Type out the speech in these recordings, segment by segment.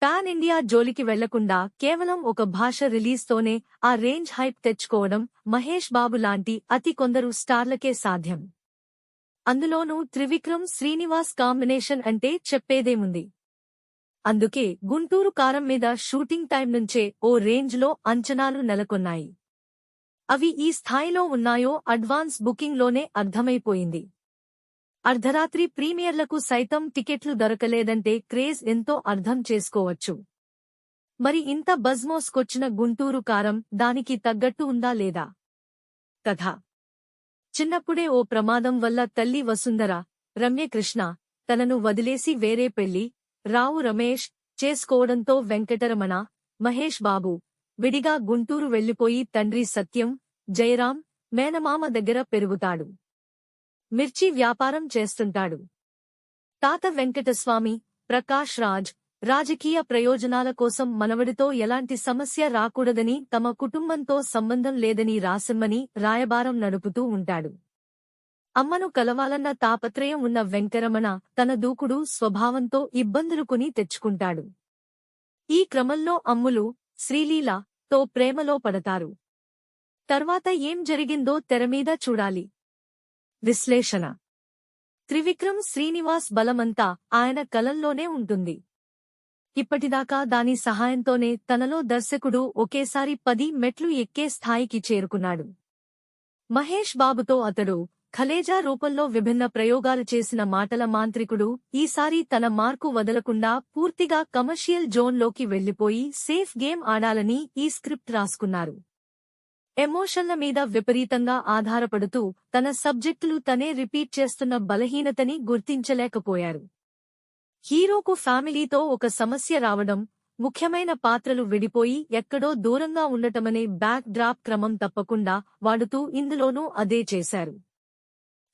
Pan India జోలికి వెళ్లకుండా కేవలం ఒక భాష రిలీజ్తోనే ఆ రేంజ్ హైప్ తెచ్చుకోవడం మహేష్ బాబు లాంటి అతి కొందరు స్టార్లకే సాధ్యం. అందులోనూ త్రివిక్రమ్ శ్రీనివాస్ కాంబినేషన్ అంటే చెప్పేదేముంది. అందుకే గుంటూరు కారం మీద షూటింగ్ టైం నుంచే ఓ రేంజ్లో అంచనాలు నెలకొన్నాయి. అవి ఈ స్థాయిలో ఉన్నాయో అడ్వాన్స్ బుకింగ్లోనే అర్థమైపోయింది. అర్ధరాత్రి ప్రీమియర్లకు సైతం టికెట్లు దొరకలేదంటే క్రేజ్ ఎంతో అర్థం చేసుకోవచ్చు. మరి ఇంత బజ్ మోసుకొచ్చిన గుంటూరు కారం దానికి తగ్గట్టు ఉందా లేదా? కథ: చిన్నప్పుడే ఓ ప్రమాదం వల్ల తల్లి వసుంధర, రమ్యకృష్ణ, తనను వదిలేసి వేరే పెళ్లి, రావు రమేష్ చేసుకోవడంతో వెంకటరమణ, మహేష్ బాబు విడిగా గుంటూరు వెళ్లిపోయి తండ్రి సత్యం, జయరాం, మేనమామ దగ్గర పెరుగుతాడు. మిర్చి వ్యాపారం చేస్తుంటాడు. తాత వెంకటస్వామి, ప్రకాష్ రాజ్ రాజకీయ ప్రయోజనాల కోసం మనవడితో ఎలాంటి సమస్య రాకూడదని తమ కుటుంబంతో సంబంధం లేదని రాసిమ్మని రాయబారం నడుపుతూ ఉంటాడు. అమ్మను కలవాలన్న తాపత్రయం ఉన్న వెంకరమణ తన దూకుడు స్వభావంతో ఇబ్బందులు కొని తెచ్చుకుంటాడు. ఈ క్రమంలో అమ్ములు, శ్రీలీల తో ప్రేమలో పడతారు. తర్వాత ఏం జరిగిందో తెరమీద చూడాలి. విశ్లేషణ: త్రివిక్రమ్ శ్రీనివాస్ బలమంతా ఆయన కలంలోనే ఉంటుంది. ఇప్పటిదాకా దాని సహాయంతోనే తనలో దర్శకుడు ఒకేసారి 10 మెట్లు ఎక్కే స్థాయికి చేరుకున్నాడు. మహేష్ బాబుతో అతడు ఖలేజా రూపంలో విభిన్న ప్రయోగాలు చేసిన మాటల మాంత్రికుడు ఈసారి తన మార్కు వదలకుండా పూర్తిగా కమర్షియల్ జోన్లోకి వెళ్లిపోయి సేఫ్ గేమ్ ఆడాలని ఈ స్క్రిప్ట్ రాసుకున్నారు. ఎమోషన్ల మీద విపరీతంగా ఆధారపడుతూ తన సబ్జెక్టులు తనే రిపీట్ చేస్తున్న బలహీనతని గుర్తించలేకపోయారు. హీరోకు ఫ్యామిలీతో ఒక సమస్య రావడం, ముఖ్యమైన పాత్రలు విడిపోయి ఎక్కడో దూరంగా ఉండటమనే బ్యాక్ డ్రాప్ క్రమం తప్పకుండా వాడుతూ ఇందులోనూ అదే చేశారు.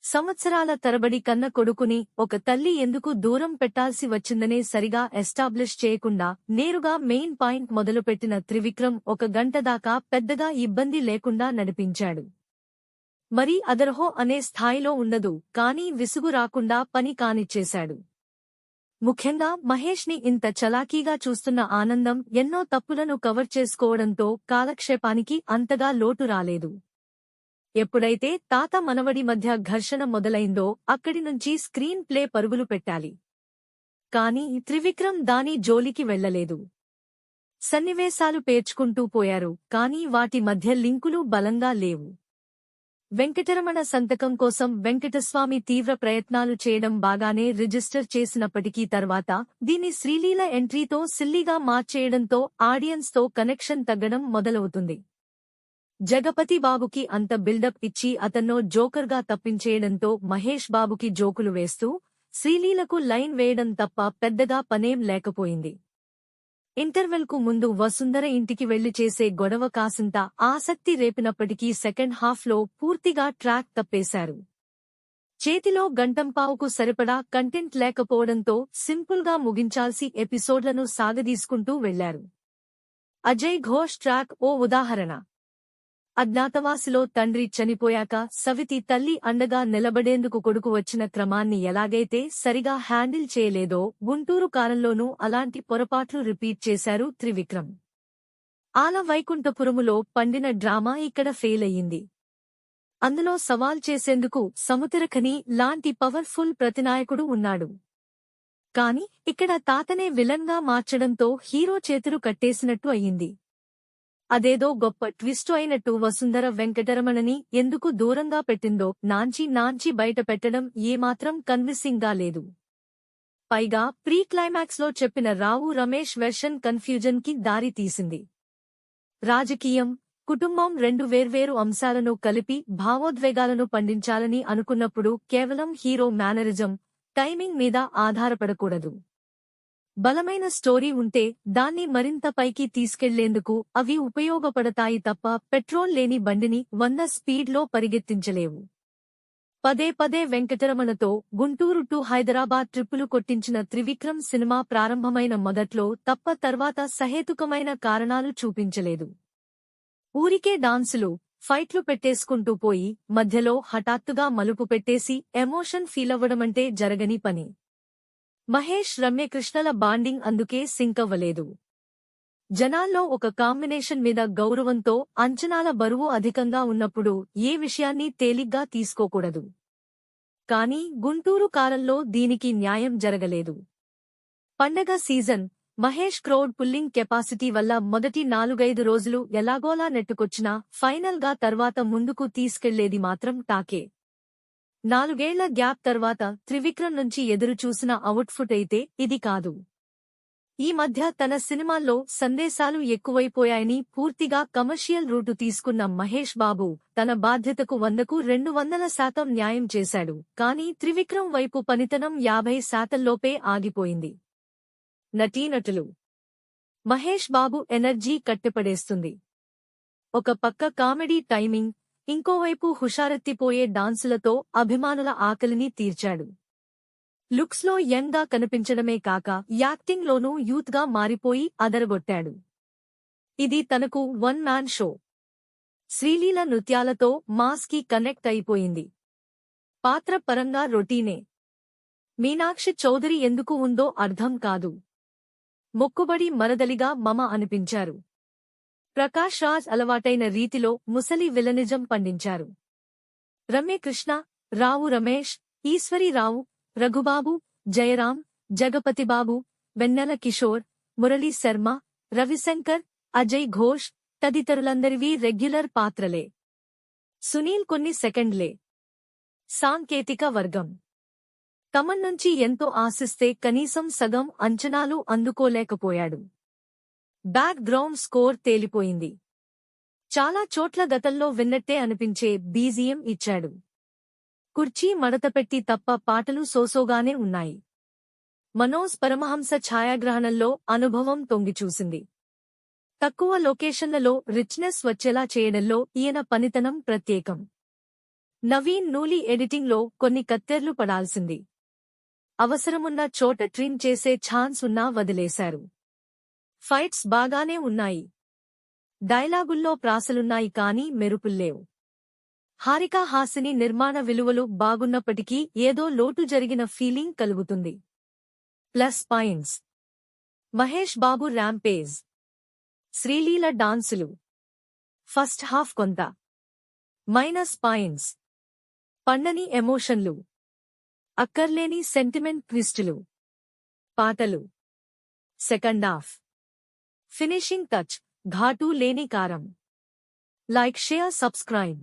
సంవత్సరాల తరబడి కన్న కొడుకుని ఒక తల్లి ఎందుకు దూరం పెట్టాల్సి వచ్చిందనే సరిగా ఎస్టాబ్లిష్ చేయకుండా నేరుగా మెయిన్ పాయింట్ మొదలుపెట్టిన త్రివిక్రమ్ 1 గంట దాకా పెద్దగా ఇబ్బంది లేకుండా నడిపించాడు. మరీ అదర్హో అనే స్థాయిలో ఉండదు, కానీ విసుగు రాకుండా పని కానిచ్చేశాడు. ముఖ్యంగా మహేష్ని ఇంత చలాకీగా చూస్తున్న ఆనందం ఎన్నో తప్పులను కవర్ చేసుకోవడంతో కాలక్షేపానికి అంతగా లోటు రాలేదు. ఎప్పుడైతే తాత మనవడి మధ్య ఘర్షణ మొదలైందో అక్కడి నుంచి స్క్రీన్ ప్లే పరుగులు పెట్టాలి. కానీ త్రివిక్రమ్ దాని జోలికి వెళ్లలేదు. సన్నివేశాలు పేర్చుకుంటూ పోయారు, కానీ వాటి మధ్య లింకులు బలంగా లేవు. వెంకటరమణ సంతకం కోసం వెంకటస్వామి తీవ్ర ప్రయత్నాలు చేయడం బాగానే రిజిస్టర్ చేసినప్పటికీ తర్వాత దీన్ని శ్రీలీల ఎంట్రీతో సిల్లీగా మార్చేయడంతో ఆడియన్స్తో కనెక్షన్ తగ్గడం మొదలవుతుంది. జగపతి బాబుకి అంత బిల్డప్ ఇచ్చి అతన్నో జోకర్గా తప్పించేయడంతో మహేష్ బాబుకి జోకులు వేస్తూ శ్రీలీలకు లైన్ వేయడం తప్ప పెద్దగా పనేం లేకపోయింది. ఇంటర్వెల్కు ముందు వసుంధర ఇంటికి వెళ్లి చేసే గొడవ కాసింత ఆసక్తి రేపినప్పటికీ సెకండ్ హాఫ్లో పూర్తిగా ట్రాక్ తప్పేశారు. చేతిలో గంటంపావుకు సరిపడా కంటెంట్ లేకపోవడంతో సింపుల్గా ముగించాల్సి ఎపిసోడ్లను సాగదీసుకుంటూ వెళ్లారు. అజయ్ ఘోష్ ట్రాక్ ఓ ఉదాహరణ. అజ్ఞాతవాసిలో తండ్రి చనిపోయాక సవితి తల్లి అండగా నిలబడేందుకు కొడుకు వచ్చిన క్రమాన్ని ఎలాగైతే సరిగా హ్యాండిల్ చేయలేదో గుంటూరు కారంలోనూ అలాంటి పొరపాట్లు రిపీట్ చేశారు త్రివిక్రమ్. ఆల వైకుంఠపురములో పండిన డ్రామా ఇక్కడ ఫెయిల్ అయ్యింది. అందులో సవాల్ చేసేందుకు సముద్రఖని లాంటి పవర్ఫుల్ ప్రతినాయకుడు ఉన్నాడు. కాని ఇక్కడ తాతనే విలన్గా మార్చడంతో హీరో చేతులు కట్టేసినట్టు అయ్యింది. అదేదో గొప్ప ట్విస్టు అయినట్టు వసుంధర వెంకటరమణని ఎందుకు దూరంగా పెట్టిందో నాంచి బయట పెట్టడం ఏమాత్రం కన్విన్సింగ్గా లేదు. పైగా ప్రీ క్లైమాక్స్లో చెప్పిన రావు రమేష్ వెర్షన్ కన్ఫ్యూజన్ కి దారి తీసింది. రాజకీయం, కుటుంబం 2 వేర్వేరు అంశాలను కలిపి భావోద్వేగాలను పండించాలని అనుకున్నప్పుడు కేవలం హీరో మేనరిజం, టైమింగ్ మీద ఆధారపడకూడదు. బలమైన స్టోరీ ఉంటే దాన్ని మరింత పైకి తీసుకెళ్లేందుకు అవి ఉపయోగపడతాయి తప్ప పెట్రోల్ లేని బండిని 100 స్పీడ్లో పరిగెత్తించలేవు. పదే వెంకటరమణతో గుంటూరు టు హైదరాబాద్ ట్రిప్పులు కొట్టించిన త్రివిక్రమ్ సినిమా ప్రారంభమైన మొదట్లో తప్ప తర్వాత సహేతుకమైన కారణాలు చూపించలేదు. ఊరికే డాన్సులు, ఫైట్లు పెట్టేసుకుంటూ పోయి మధ్యలో హఠాత్తుగా మలుపు పెట్టేసి ఎమోషన్ ఫీలవ్వడమంటే జరగని పని. మహేష్ రమ్యకృష్ణల బాండింగ్ అందుకే సింక్ అవ్వలేదు. జనాల్లో ఒక కాంబినేషన్ మీద గౌరవంతో అంచనాల బరువు అధికంగా ఉన్నప్పుడు ఏ విషయాన్ని తేలిగ్గా తీసుకోకూడదు. కానీ గుంటూరు కారంలో దీనికి న్యాయం జరగలేదు. పండగ season, Mahesh crowd pulling capacity వల్ల మొదటి 4-5 రోజులు ఎలాగోలా నెట్టుకొచ్చినా ఫైనల్ గా తర్వాత ముందుకు తీసుకెళ్లేది మాత్రం టాకే. 4 ఏళ్ల గ్యాప్ తర్వాత త్రివిక్రమ్ నుంచి ఎదురుచూసిన అవుట్పుట్ అయితే ఇది కాదు. ఈ మధ్య తన సినిమాల్లో సందేశాలు ఎక్కువైపోయాయని పూర్తిగా కమర్షియల్ రూటు తీసుకున్న మహేష్ బాబు తన బాధ్యతకు 100కు 200% న్యాయం చేశాడు. కానీ త్రివిక్రమ్ వైపు పనితనం 50% లోపే ఆగిపోయింది. నటీనటులు. మహేష్ బాబు ఎనర్జీ కట్టిపడేస్తుంది. ఒక పక్క కామెడీ టైమింగ్, ఇంకోవైపు హుషారెత్తిపోయే డాన్సులతో అభిమానుల ఆకలిని తీర్చాడు. లుక్స్ లో యంగ్ గా కనిపించడమే కాక యాక్టింగ్ లోనూ యూత్ గా మారిపోయి అదరగొట్టాడు. ఇది తనకు వన్ మ్యాన్ షో. శ్రీలీల నృత్యాలతో మాస్ కి కనెక్ట్ అయిపోయింది. పాత్ర పరంగా రొటీనే. మీనాక్షి చౌదరి ఎందుకు ఉందో అర్థం కాదు. మొక్కుబడి మరదలిగా మమ అనిపించారు. ప్రకాష్ రాజ్ అలవాటైన రీతిలో ముసలి విలనిజం పండించారు. రమ్యకృష్ణ, రావు రమేష్, ఈశ్వరీరావు, రఘుబాబు, జయరాం, జగపతిబాబు, వెన్నెల కిషోర్, మురళీ శర్మ, రవిశంకర్, అజయ్ ఘోష్ తదితరులందరివీ రెగ్యులర్ పాత్రలే. సునీల్ కొన్ని సెకండ్లే. సాంకేతిక వర్గం. తమన్ నుంచి ఎంతో ఆశిస్తే కనీసం సగం అంచనాలు అందుకోలేకపోయాడు. బ్యాక్ గ్రౌండ్ స్కోర్ తేలిపోయింది. చాలా చోట్ల గతంలో విన్నట్టే అనిపించే బీజిఎం ఇచ్చాడు. కుర్చీ మడతపెట్టి తప్ప పాటలు సోసోగానే ఉన్నాయి. మనోజ్ పరమహంస ఛాయాగ్రహణంలో అనుభవం తొంగిచూసింది. తక్కువ లొకేషన్లలో రిచ్నెస్ వచ్చేలా చేయడంలో ఈయన పనితనం ప్రత్యేకం. నవీన్ నూలి ఎడిటింగ్లో కొన్ని కత్తెర్లు పడాల్సింది. అవసరమున్న చోట ట్రిమ్ చేసే ఛాన్స్ ఉన్నా వదిలేశారు. ఫైట్స్ బాగానే ఉన్నాయి. డైలాగుల్లో ప్రాసలున్నాయి కానీ మెరుపుల్లేవు. హారికా హాసిని నిర్మాణ విలువలు బాగున్నప్పటికీ ఏదో లోటు జరిగిన ఫీలింగ్ కలుగుతుంది. Plus points: Mahesh Babu rampage, Sreeleela డాన్సులు, ఫస్ట్ హాఫ్ కొంత. మైనస్ పాయింట్స్: పండని ఎమోషన్లు, అక్కర్లేని సెంటిమెంట్ ట్విస్టులు, పాటలు. సెకండ్ హాఫ్ ఫినిషింగ్ టచ్, ఘాటు లేని కారం. Like, share, subscribe.